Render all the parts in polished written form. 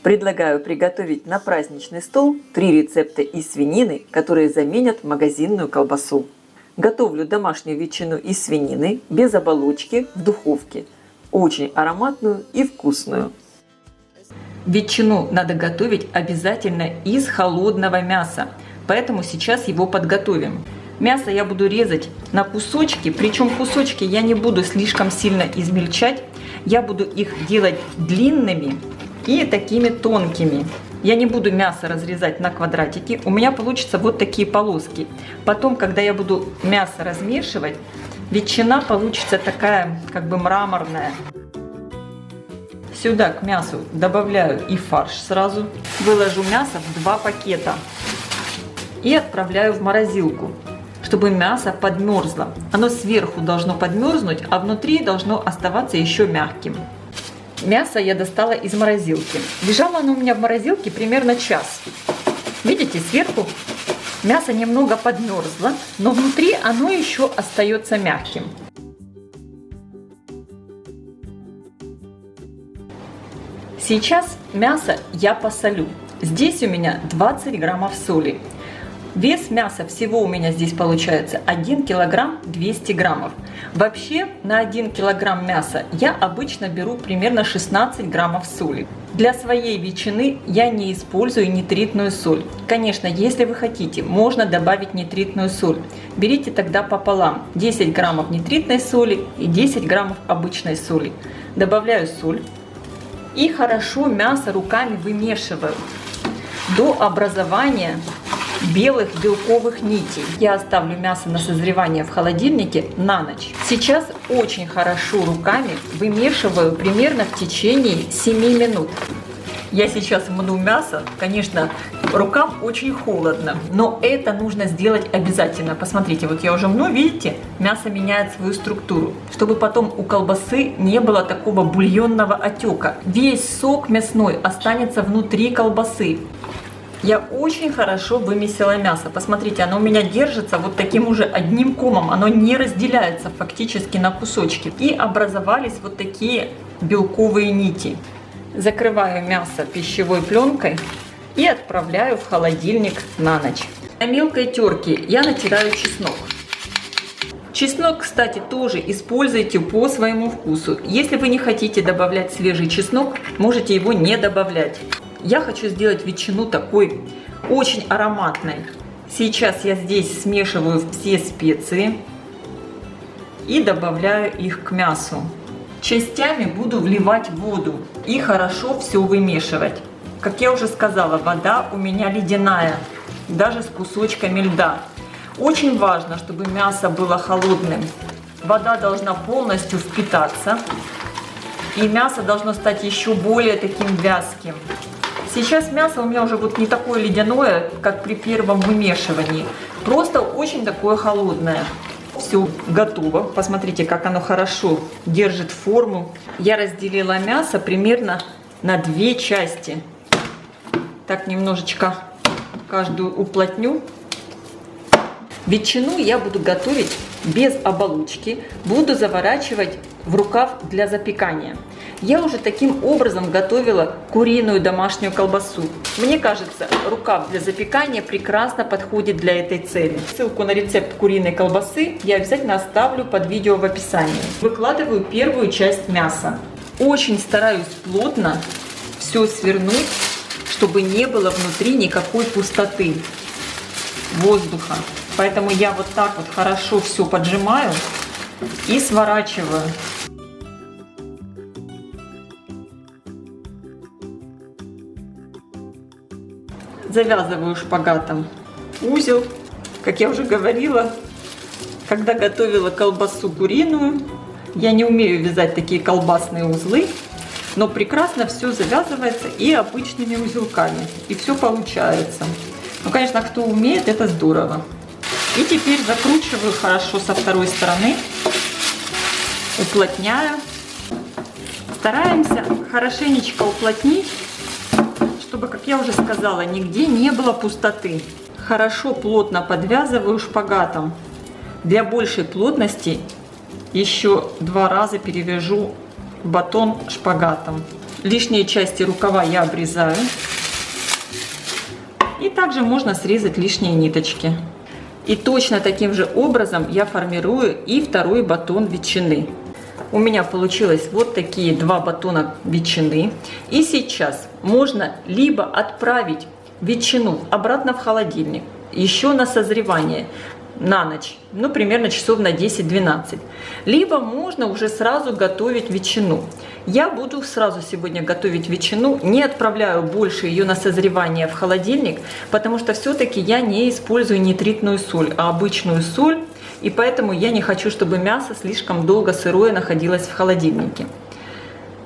Предлагаю приготовить на праздничный стол 3 рецепта из свинины, которые заменят магазинную колбасу. Готовлю домашнюю ветчину из свинины без оболочки в духовке. Очень ароматную и вкусную. Ветчину надо готовить обязательно из холодного мяса, поэтому сейчас его подготовим. Мясо я буду резать на кусочки, причем кусочки я не буду слишком сильно измельчать. Я буду их делать длинными и такими тонкими. Я не буду мясо разрезать на квадратики, у меня получатся вот такие полоски. Потом, когда я буду мясо размешивать, ветчина получится такая, как бы мраморная. Сюда к мясу добавляю и фарш сразу. Выложу мясо в 2 пакета и отправляю в морозилку, чтобы мясо подмерзло. Оно сверху должно подмерзнуть, а внутри должно оставаться еще мягким. Мясо я достала из морозилки. Лежало оно у меня в морозилке примерно час. Видите, сверху мясо немного подмерзло, но внутри оно еще остается мягким. Сейчас мясо я посолю. Здесь у меня 20 граммов соли. Вес мяса всего у меня здесь получается 1 килограмм 200 граммов. Вообще на 1 килограмм мяса я обычно беру примерно 16 граммов соли. Для своей ветчины я не использую нитритную соль. Конечно, если вы хотите, можно добавить нитритную соль. Берите тогда пополам 10 граммов нитритной соли и 10 граммов обычной соли. Добавляю соль и хорошо мясо руками вымешиваю до образования белых белковых нитей. Я оставлю мясо на созревание в холодильнике на ночь. Сейчас очень хорошо руками вымешиваю примерно в течение 7 минут. Я сейчас мну мясо, конечно, рукам очень холодно, но это нужно сделать обязательно. Посмотрите, вот я уже мну, видите, мясо меняет свою структуру, чтобы потом у колбасы не было такого бульонного отека. Весь сок мясной останется внутри колбасы. Я очень хорошо вымесила мясо. Посмотрите, оно у меня держится вот таким уже одним комом. Оно не разделяется фактически на кусочки. И образовались вот такие белковые нити. Закрываю мясо пищевой пленкой и отправляю в холодильник на ночь. На мелкой терке я натираю чеснок. Чеснок, кстати, тоже используйте по своему вкусу. Если вы не хотите добавлять свежий чеснок, можете его не добавлять. Я хочу сделать ветчину такой очень ароматной. Сейчас я здесь смешиваю все специи и добавляю их к мясу. Частями буду вливать воду и хорошо все вымешивать. Как я уже сказала, вода у меня ледяная, даже с кусочками льда. Очень важно, чтобы мясо было холодным. Вода должна полностью впитаться, и мясо должно стать еще более таким вязким. Сейчас мясо у меня уже вот не такое ледяное, как при первом вымешивании. Просто очень такое холодное. Все готово. Посмотрите, как оно хорошо держит форму. Я разделила мясо примерно на 2 части. Так немножечко каждую уплотню. Ветчину я буду готовить без оболочки. Буду заворачивать в рукав для запекания. Я уже таким образом готовила куриную домашнюю колбасу. Мне кажется, рукав для запекания прекрасно подходит для этой цели. Ссылку на рецепт куриной колбасы я обязательно оставлю под видео в описании. Выкладываю первую часть мяса. Очень стараюсь плотно все свернуть, чтобы не было внутри никакой пустоты, воздуха. Поэтому я вот так вот хорошо все поджимаю и сворачиваю. Завязываю шпагатом узел. Как я уже говорила, когда готовила колбасу куриную, я не умею вязать такие колбасные узлы, но прекрасно все завязывается и обычными узелками, и все получается. Ну, конечно, кто умеет, это здорово. И теперь закручиваю хорошо со второй стороны, уплотняю. Стараемся хорошенечко уплотнить, чтобы, как я уже сказала, нигде не было пустоты. Хорошо плотно подвязываю шпагатом. Для большей плотности еще 2 раза перевяжу батон шпагатом. Лишние части рукава я обрезаю. И также можно срезать лишние ниточки. И точно таким же образом я формирую и второй батон ветчины. У меня получилось вот такие 2 батона ветчины. И сейчас можно либо отправить ветчину обратно в холодильник, еще на созревание, на ночь, ну примерно часов на 10-12. Либо можно уже сразу готовить ветчину. Я буду сразу сегодня готовить ветчину, не отправляю больше ее на созревание в холодильник, потому что все-таки я не использую нитритную соль, а обычную соль, и поэтому я не хочу, чтобы мясо слишком долго сырое находилось в холодильнике.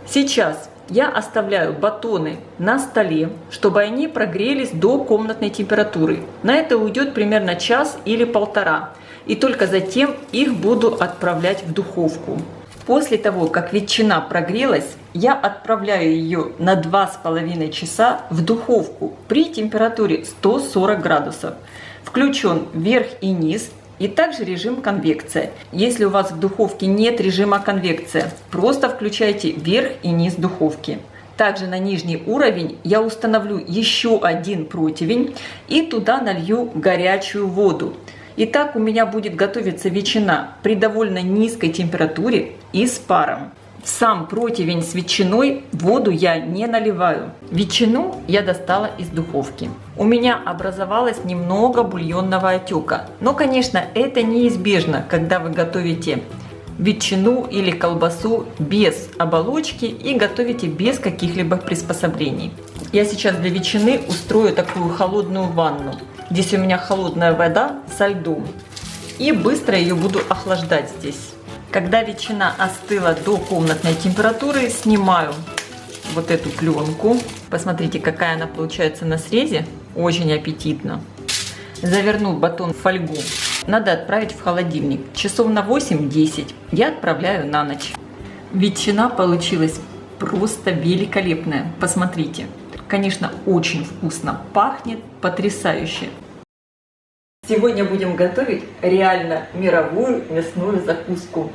Сейчас я оставляю батоны на столе, чтобы они прогрелись до комнатной температуры. На это уйдет примерно час или полтора. И только затем их буду отправлять в духовку. После того, как ветчина прогрелась, я отправляю ее на 2,5 часа в духовку при температуре 140 градусов. Включен верх и низ. И также режим конвекция. Если у вас в духовке нет режима конвекция, просто включайте верх и низ духовки. Также на нижний уровень я установлю еще один противень и туда налью горячую воду. И так у меня будет готовиться ветчина при довольно низкой температуре и с паром. В сам противень с ветчиной воду я не наливаю. Ветчину я достала из духовки. У меня образовалось немного бульонного отека. Но, конечно, это неизбежно, когда вы готовите ветчину или колбасу без оболочки и готовите без каких-либо приспособлений. Я сейчас для ветчины устрою такую холодную ванну. Здесь у меня холодная вода со льдом. И быстро ее буду охлаждать здесь. Когда ветчина остыла до комнатной температуры, снимаю вот эту пленку. Посмотрите, какая она получается на срезе. Очень аппетитно. Заверну батон в фольгу. Надо отправить в холодильник. Часов на 8-10 я отправляю на ночь. Ветчина получилась просто великолепная. Посмотрите. Конечно, очень вкусно. Пахнет потрясающе. Сегодня будем готовить реально мировую мясную закуску.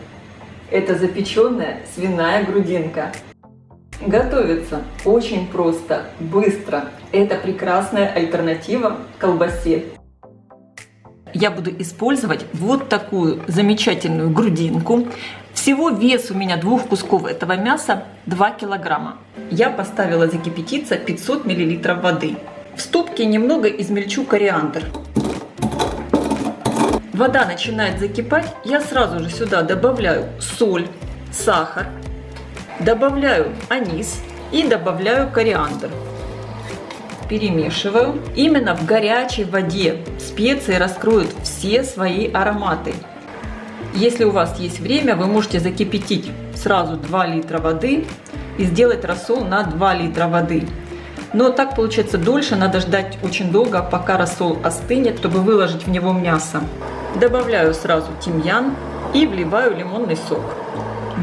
Это запеченная свиная грудинка. Готовится очень просто, быстро. Это прекрасная альтернатива колбасе. Я буду использовать вот такую замечательную грудинку. Всего вес у меня 2 кусков этого мяса 2 килограмма. Я поставила закипятиться 500 мл воды. В ступке немного измельчу кориандр. Вода начинает закипать, я сразу же сюда добавляю соль, сахар, добавляю анис и добавляю кориандр. Перемешиваю. Именно в горячей воде специи раскроют все свои ароматы. Если у вас есть время, вы можете закипятить сразу 2 литра воды и сделать рассол на 2 литра воды. Но так получается дольше, надо ждать очень долго, пока рассол остынет, чтобы выложить в него мясо. Добавляю сразу тимьян и вливаю лимонный сок.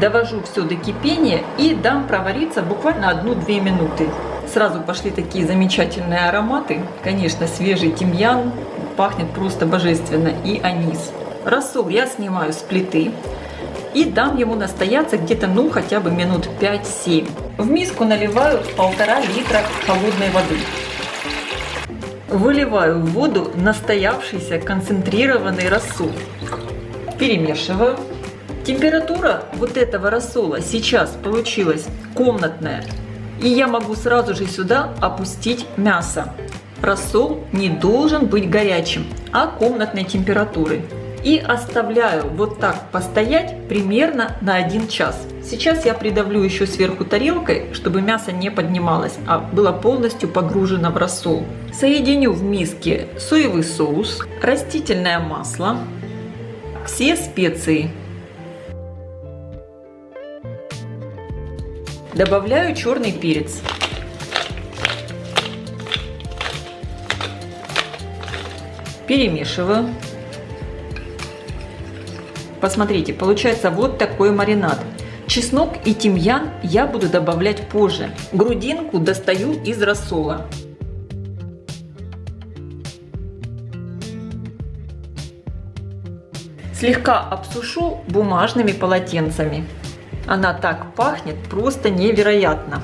Довожу все до кипения и дам провариться буквально 1-2 минуты. Сразу пошли такие замечательные ароматы. Конечно, свежий тимьян пахнет просто божественно, и анис. Рассол я снимаю с плиты и дам ему настояться где-то, хотя бы минут 5-7. В миску наливаю 1,5 литра холодной воды. Выливаю в воду настоявшийся концентрированный рассол. Перемешиваю. Температура вот этого рассола сейчас получилась комнатная. И я могу сразу же сюда опустить мясо. Рассол не должен быть горячим, а комнатной температуры. И оставляю вот так постоять примерно на 1 час. Сейчас я придавлю еще сверху тарелкой, чтобы мясо не поднималось, а было полностью погружено в рассол. Соединю в миске соевый соус, растительное масло, все специи. Добавляю черный перец. Перемешиваю. Посмотрите, получается вот такой маринад. Чеснок и тимьян я буду добавлять позже. Грудинку достаю из рассола. Слегка обсушу бумажными полотенцами. Она так пахнет просто невероятно.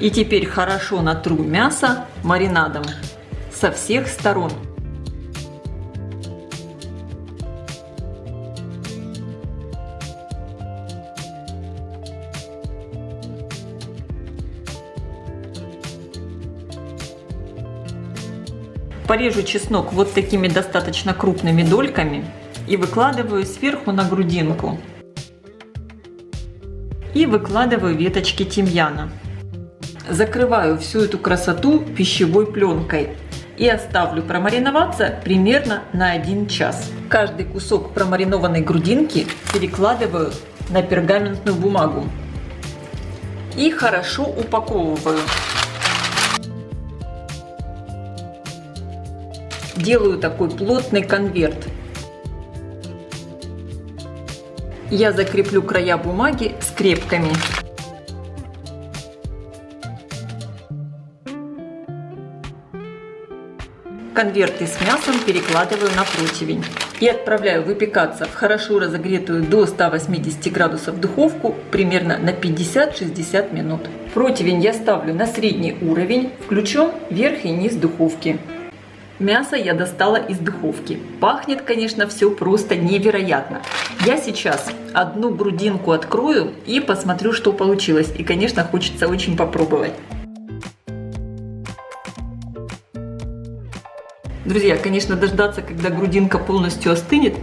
И теперь хорошо натру мясо маринадом со всех сторон. Порежу чеснок вот такими достаточно крупными дольками и выкладываю сверху на грудинку. И выкладываю веточки тимьяна. Закрываю всю эту красоту пищевой пленкой и оставлю промариноваться примерно на 1 час. Каждый кусок промаринованной грудинки перекладываю на пергаментную бумагу и хорошо упаковываю. Делаю такой плотный конверт. Я закреплю края бумаги скрепками. Конверты с мясом перекладываю на противень и отправляю выпекаться в хорошо разогретую до 180 градусов духовку примерно на 50-60 минут. Противень я ставлю на средний уровень, включен верх и низ духовки. Мясо я достала из духовки. Пахнет, конечно, все просто невероятно. Я сейчас одну грудинку открою и посмотрю, что получилось. И, конечно, хочется очень попробовать. Друзья, конечно, дождаться, когда грудинка полностью остынет,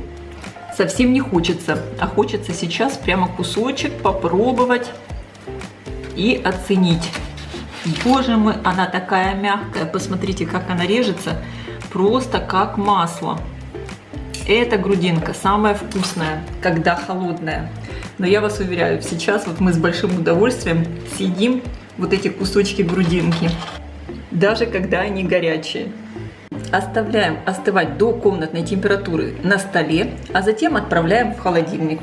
совсем не хочется. А хочется сейчас прямо кусочек попробовать и оценить. Боже мой, она такая мягкая. Посмотрите, как она режется. Просто как масло. Эта грудинка самая вкусная, когда холодная. Но я вас уверяю, сейчас вот мы с большим удовольствием съедим вот эти кусочки грудинки, даже когда они горячие. Оставляем остывать до комнатной температуры на столе, а затем отправляем в холодильник.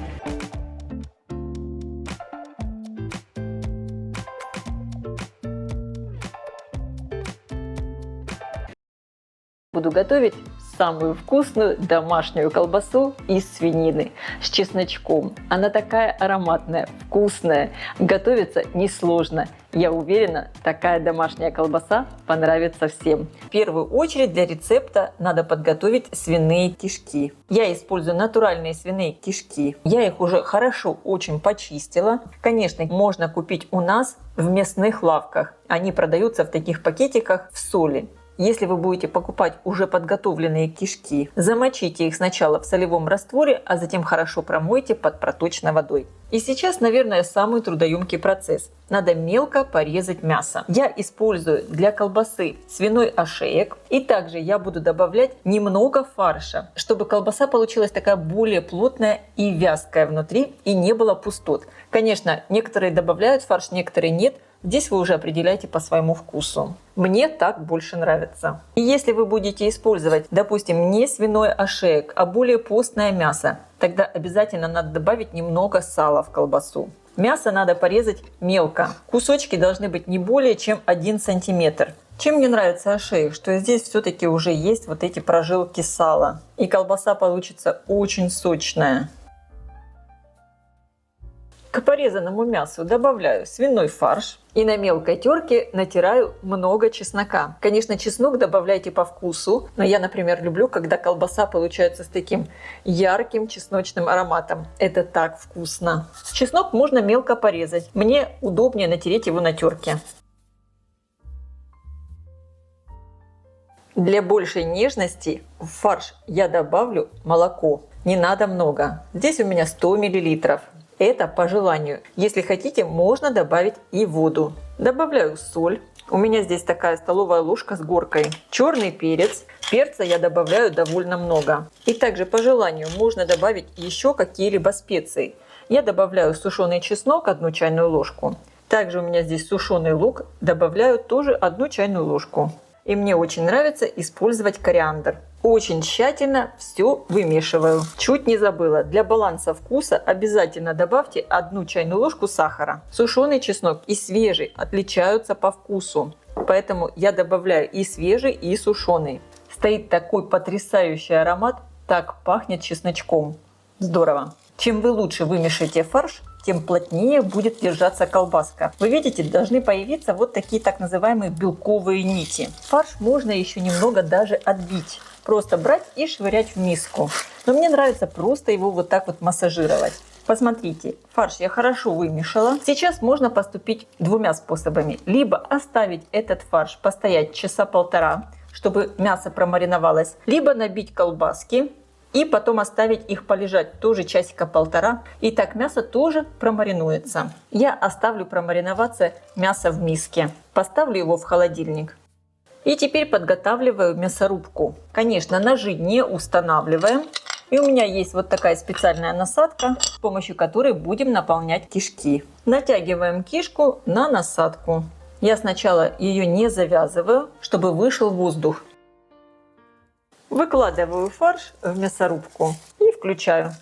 Буду готовить самую вкусную домашнюю колбасу из свинины с чесночком. Она такая ароматная, вкусная, готовится несложно. Я уверена, такая домашняя колбаса понравится всем. В первую очередь для рецепта надо подготовить свиные кишки. Я использую натуральные свиные кишки. Я их уже хорошо очень почистила. Конечно, можно купить у нас в мясных лавках. Они продаются в таких пакетиках в соли. Если вы будете покупать уже подготовленные кишки, замочите их сначала в солевом растворе, а затем хорошо промойте под проточной водой. И сейчас, наверное, самый трудоемкий процесс. Надо мелко порезать мясо. Я использую для колбасы свиной ошеек. И также я буду добавлять немного фарша, чтобы колбаса получилась такая более плотная и вязкая внутри, и не было пустот. Конечно, некоторые добавляют фарш, некоторые нет. Здесь вы уже определяете по своему вкусу. Мне так больше нравится. И если вы будете использовать, допустим, не свиной ошеек, а более постное мясо, тогда обязательно надо добавить немного сала в колбасу. Мясо надо порезать мелко. Кусочки должны быть не более чем 1 сантиметр. Чем мне нравится ошеек, что здесь все-таки уже есть вот эти прожилки сала. И колбаса получится очень сочная. К порезанному мясу добавляю свиной фарш и на мелкой терке натираю много чеснока. Конечно, чеснок добавляйте по вкусу, но я, например, люблю, когда колбаса получается с таким ярким чесночным ароматом. Это так вкусно. Чеснок можно мелко порезать. Мне удобнее натереть его на терке. Для большей нежности в фарш я добавлю молоко. Не надо много. Здесь у меня 100 мл. Это по желанию. Если хотите, можно добавить и воду. Добавляю соль. У меня здесь такая столовая ложка с горкой. Черный перец. Перца я добавляю довольно много. И также по желанию можно добавить еще какие-либо специи. Я добавляю сушеный чеснок 1 чайную ложку. Также у меня здесь сушеный лук. Добавляю тоже 1 чайную ложку. И мне очень нравится использовать кориандр. Очень тщательно все вымешиваю. Чуть не забыла, для баланса вкуса обязательно добавьте 1 чайную ложку сахара. Сушеный чеснок и свежий отличаются по вкусу. Поэтому я добавляю и свежий, и сушеный. Стоит такой потрясающий аромат, так пахнет чесночком. Здорово. Чем вы лучше вымешаете фарш, тем плотнее будет держаться колбаска. Вы видите, должны появиться вот такие так называемые белковые нити. Фарш можно еще немного даже отбить. Просто брать и швырять в миску. Но мне нравится просто его вот так вот массажировать. Посмотрите, фарш я хорошо вымешала. Сейчас можно поступить двумя способами. Либо оставить этот фарш постоять часа полтора, чтобы мясо промариновалось. Либо набить колбаски и потом оставить их полежать тоже часика полтора. И так мясо тоже промаринуется. Я оставлю промариноваться мясо в миске. Поставлю его в холодильник. И теперь подготавливаю мясорубку. Конечно, ножи не устанавливаем. И у меня есть вот такая специальная насадка, с помощью которой будем наполнять кишки. Натягиваем кишку на насадку. Я сначала ее не завязываю, чтобы вышел воздух. Выкладываю фарш в мясорубку и включаю.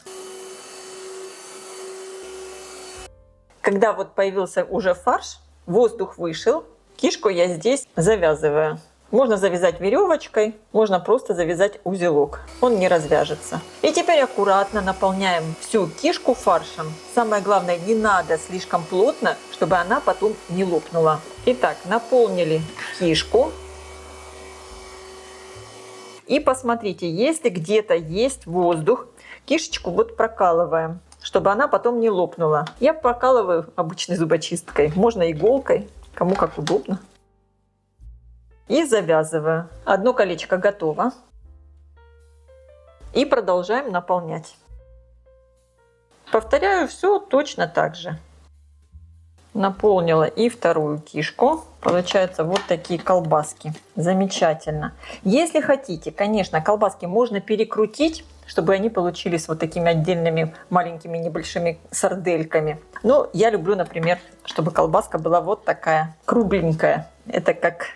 Когда вот появился уже фарш, воздух вышел, кишку я здесь завязываю. Можно завязать веревочкой, можно просто завязать узелок. Он не развяжется. И теперь аккуратно наполняем всю кишку фаршем. Самое главное, не надо слишком плотно, чтобы она потом не лопнула. Итак, наполнили кишку. И посмотрите, если где-то есть воздух, кишечку вот прокалываем, чтобы она потом не лопнула. Я прокалываю обычной зубочисткой, можно иголкой, кому как удобно. И завязываю. Одно колечко готово. И продолжаем наполнять. Повторяю все точно так же. Наполнила и вторую кишку. Получаются вот такие колбаски. Замечательно. Если хотите, конечно, колбаски можно перекрутить, чтобы они получились вот такими отдельными маленькими небольшими сардельками. Но я люблю, например, чтобы колбаска была вот такая кругленькая. Это как,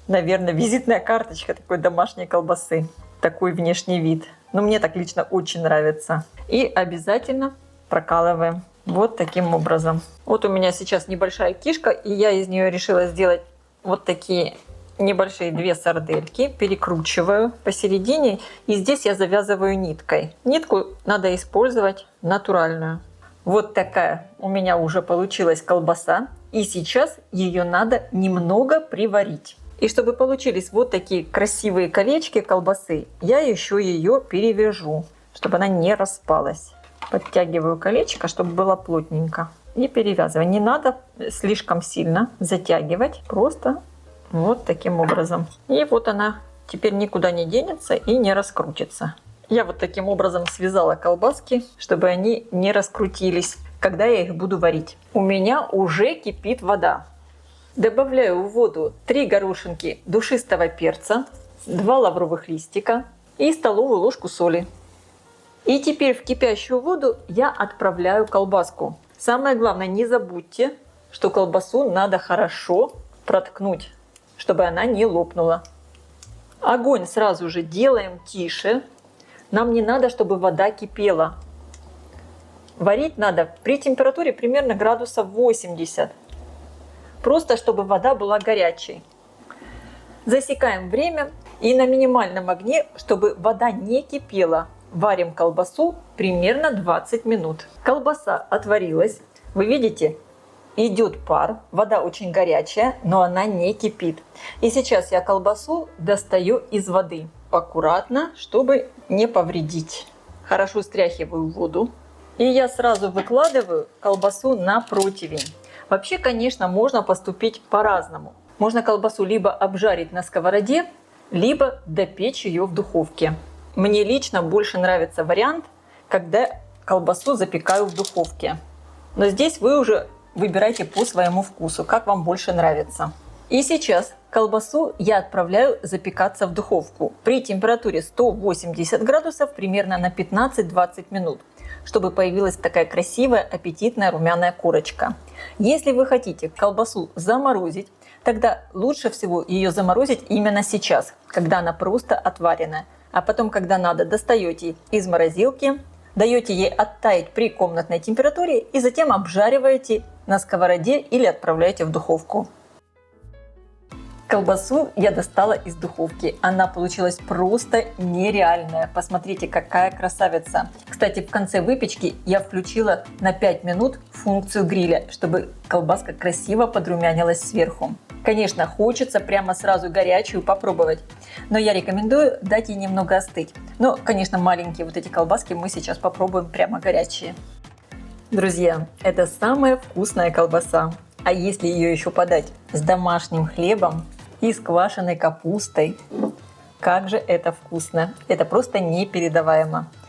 наверное, визитная карточка такой домашней колбасы. Такой внешний вид. Но мне так лично очень нравится. И обязательно прокалываем вот таким образом. Вот у меня сейчас небольшая кишка, и я из нее решила сделать вот такие небольшие две сардельки. Перекручиваю посередине, и здесь я завязываю ниткой. Нитку надо использовать натуральную. Вот такая у меня уже получилась колбаса. И сейчас ее надо немного приварить. И чтобы получились вот такие красивые колечки колбасы, я еще ее перевяжу, чтобы она не распалась. Подтягиваю колечко, чтобы было плотненько. И перевязываю. Не надо слишком сильно затягивать. Просто вот таким образом. И вот она теперь никуда не денется и не раскрутится. Я вот таким образом связала колбаски, чтобы они не раскрутились, когда я их буду варить. У меня уже кипит вода. Добавляю в воду 3 горошинки душистого перца, 2 лавровых листика и столовую ложку соли. И теперь в кипящую воду я отправляю колбаску. Самое главное, не забудьте, что колбасу надо хорошо проткнуть, чтобы она не лопнула. Огонь сразу же делаем тише. Нам не надо, чтобы вода кипела. Варить надо при температуре примерно градусов 80. Просто чтобы вода была горячей. Засекаем время и на минимальном огне, чтобы вода не кипела. Варим колбасу примерно 20 минут. Колбаса отварилась. Вы видите, идет пар. Вода очень горячая, но она не кипит. И сейчас я колбасу достаю из воды. Аккуратно, чтобы не повредить. Хорошо стряхиваю воду. И я сразу выкладываю колбасу на противень. Вообще, конечно, можно поступить по-разному. Можно колбасу либо обжарить на сковороде, либо допечь ее в духовке. Мне лично больше нравится вариант, когда колбасу запекаю в духовке. Но здесь вы уже выбирайте по своему вкусу, как вам больше нравится. И сейчас колбасу я отправляю запекаться в духовку при температуре 180 градусов примерно на 15-20 минут, чтобы появилась такая красивая, аппетитная румяная корочка. Если вы хотите колбасу заморозить, тогда лучше всего ее заморозить именно сейчас, когда она просто отваренная. А потом, когда надо, достаете из морозилки, даете ей оттаять при комнатной температуре и затем обжариваете на сковороде или отправляете в духовку. Колбасу я достала из духовки. Она получилась просто нереальная. Посмотрите, какая красавица. Кстати, Кстати, в конце выпечки я включила на 5 минут функцию гриля, чтобы колбаска красиво подрумянилась сверху. Конечно, хочется прямо сразу горячую попробовать, но я рекомендую дать ей немного остыть. Но, конечно, маленькие вот эти колбаски мы сейчас попробуем прямо горячие. Друзья, это самая вкусная колбаса. А если ее еще подать с домашним хлебом и с квашеной капустой, как же это вкусно! Это просто непередаваемо.